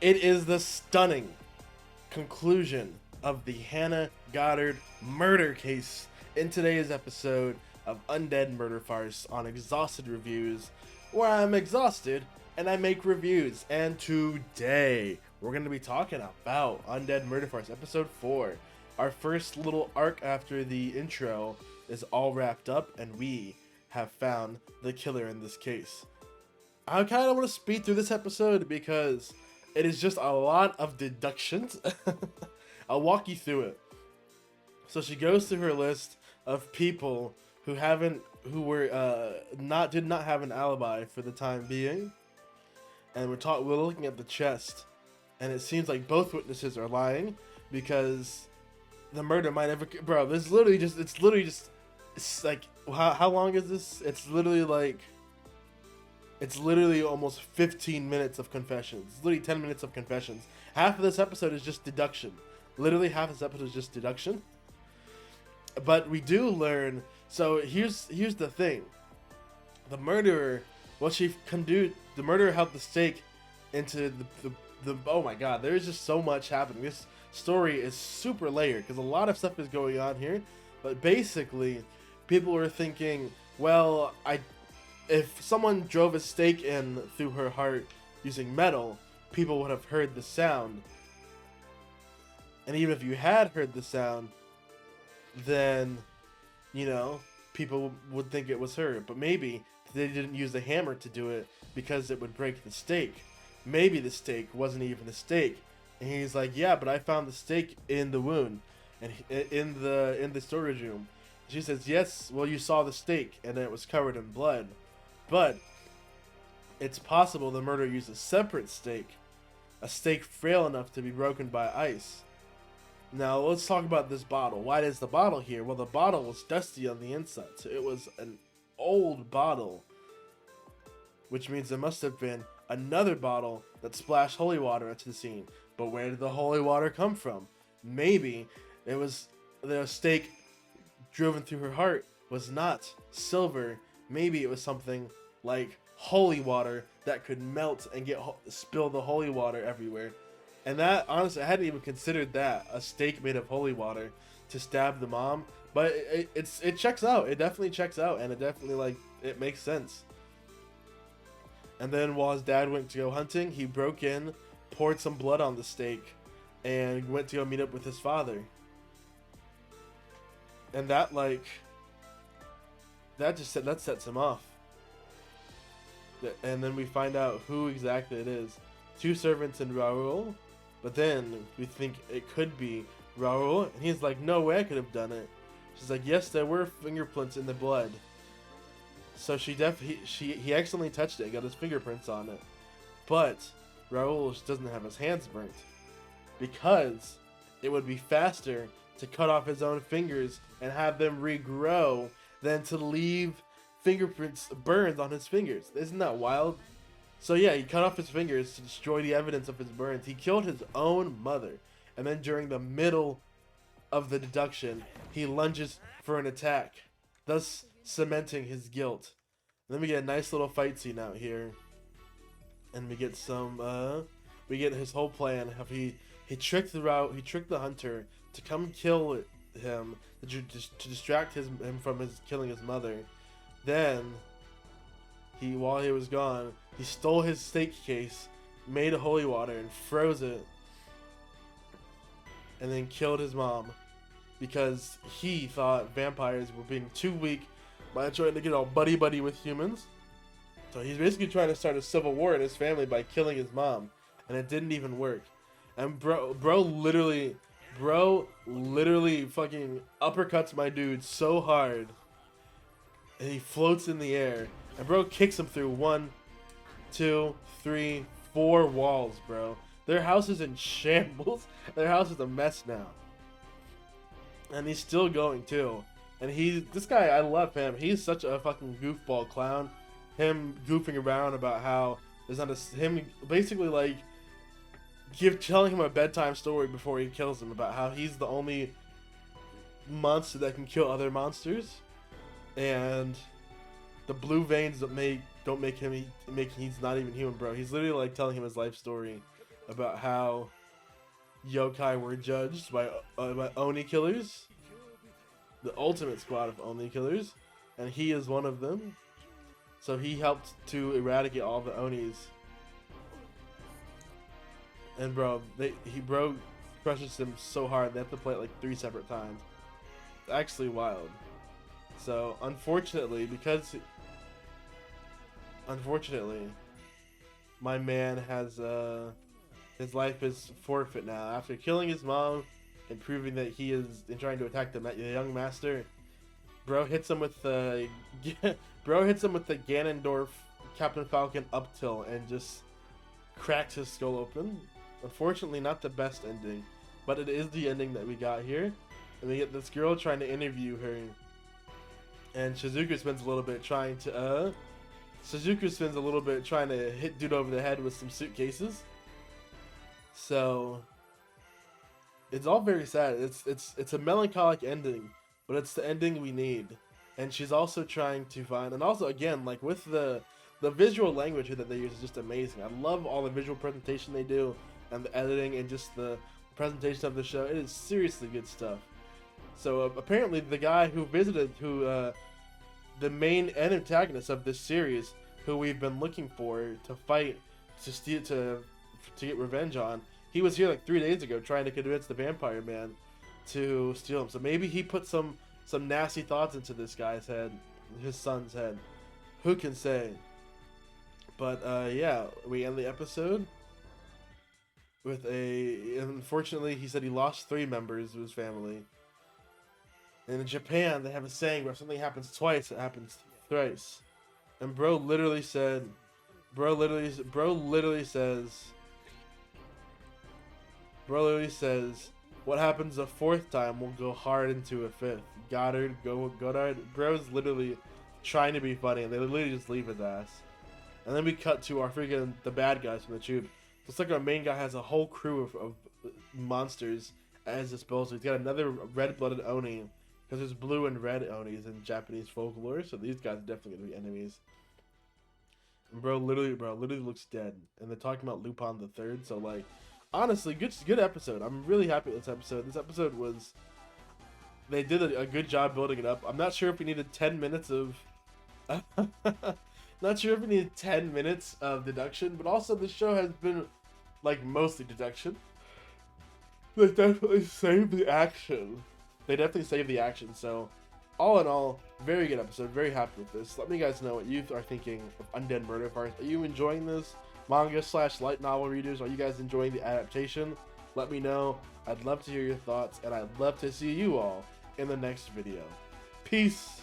It is the stunning conclusion of the Hannah Goddard murder case in today's episode of Undead Murder Farce on Exhausted Reviews, where I'm exhausted and I make reviews. And today we're going to be talking about Undead Murder Farce episode 4. Our first little arc after the intro is all wrapped up and we have found the killer in this case. I kind of want to speed through this episode because it is just a lot of deductions. I'll walk you through it. So she goes through her list of people who did not have an alibi for the time being, and we're looking at the chest, and it seems like both witnesses are lying because the murder might have occurred. Bro, it's like, how long is this? It's literally almost 15 minutes of confessions. It's literally 10 minutes of confessions. Half of this episode is just deduction. Literally half this episode is just deduction. But we do learn. So here's the thing. The murderer, the murderer held the stake into the oh my god, there's just so much happening. This story is super layered because a lot of stuff is going on here. But basically, people are thinking, well, if someone drove a stake in through her heart using metal, people would have heard the sound. And even if you had heard the sound, then, you know, people would think it was her. But maybe they didn't use a hammer to do it because it would break the stake. Maybe the stake wasn't even a stake. And he's like, yeah, but I found the stake in the wound and in the storage room. She says, yes, well, you saw the stake and it was covered in blood. But it's possible the murderer used a separate stake, a stake frail enough to be broken by ice. Now let's talk about this bottle. Why is the bottle here? Well, the bottle was dusty on the inside, so it was an old bottle, which means there must have been another bottle that splashed holy water into the scene. But where did the holy water come from? Maybe it was the stake driven through her heart was not silver. Maybe it was something like holy water that could melt and spill the holy water everywhere. And that, honestly, I hadn't even considered that, a stake made of holy water to stab the mom. But it checks out. It definitely checks out, and it definitely, it makes sense. And then while his dad went to go hunting, he broke in, poured some blood on the stake, and went to go meet up with his father. And that sets him off. And then we find out who exactly it is. 2 servants and Raoul. But then we think it could be Raoul. And he's like, no way I could have done it. She's like, yes, there were fingerprints in the blood. So he accidentally touched it and got his fingerprints on it. But Raoul just doesn't have his hands burnt. Because it would be faster to cut off his own fingers and have them regrow than to leave fingerprints burned on his fingers. Isn't that wild? So yeah, he cut off his fingers to destroy the evidence of his burns. He killed his own mother. And then during the middle of the deduction, he lunges for an attack, thus cementing his guilt. And then we get a nice little fight scene out here. And we get we get his whole plan. He tricked the hunter to come kill him, to distract him from killing his mother. Then, while he was gone, he stole his stake case, made a holy water, and froze it. And then killed his mom. Because he thought vampires were being too weak by trying to get all buddy-buddy with humans. So he's basically trying to start a civil war in his family by killing his mom. And it didn't even work. And bro literally fucking uppercuts my dude so hard. And he floats in the air. And bro kicks him through 1, 2, 3, 4 walls, bro. Their house is in shambles. Their house is a mess now. And he's still going too. And this guy, I love him. He's such a fucking goofball clown. Him goofing around about how there's not him basically telling him a bedtime story before he kills him about how he's the only monster that can kill other monsters. And the blue veins don't make him he's not even human, bro. He's literally telling him his life story about how yokai were judged by Oni killers, the ultimate squad of Oni killers, and he is one of them. So he helped to eradicate all the Onis. And bro, bro crushes him so hard they have to play it like 3 separate times. It's actually wild. So unfortunately, my man has his life is forfeit now after killing his mom and proving that he is trying to attack the young master. Bro hits him with the Ganondorf Captain Falcon up tilt and just cracks his skull open. Unfortunately, not the best ending, but it is the ending that we got here. And we get this girl trying to interview her, and Shizuku spends a little bit trying to hit dude over the head with some suitcases. So it's all very sad. It's a melancholic ending, but it's the ending we need. And she's also trying to find, and also again, like with the visual language here that they use is just amazing. I love all the visual presentation they do, and the editing, and just the presentation of the show. It is seriously good stuff. So apparently the guy who visited, the main antagonist of this series, who we've been looking for to fight, to get revenge on, he was here like 3 days ago trying to convince the vampire man to steal him. So maybe he put some nasty thoughts into this guy's head, his son's head. Who can say? But yeah, we end the episode with unfortunately, he said he lost 3 members of his family. And in Japan, they have a saying where if something happens twice, it happens thrice. And bro literally says, what happens a 4th time will go hard into a 5th. Goddard. Bro's literally trying to be funny, and they literally just leave his ass. And then we cut to the bad guys from the tube. Looks like our main guy has a whole crew of monsters at his disposal. He's got another red-blooded Oni, because there's blue and red Onis in Japanese folklore, so these guys are definitely going to be enemies. And bro literally looks dead. And they're talking about Lupin the Third, so like, honestly, good episode. I'm really happy with this episode. This episode was, they did a good job building it up. I'm not sure if we needed 10 minutes of deduction, but also this show has been like mostly deduction. They definitely saved the action. So all in all, very good episode. Very happy with this. Let me guys know what you are thinking of Undead Murder Farce. Are you enjoying this? Manga/light novel readers, are you guys enjoying the adaptation? Let me know. I'd love to hear your thoughts, and I'd love to see you all in the next video. Peace!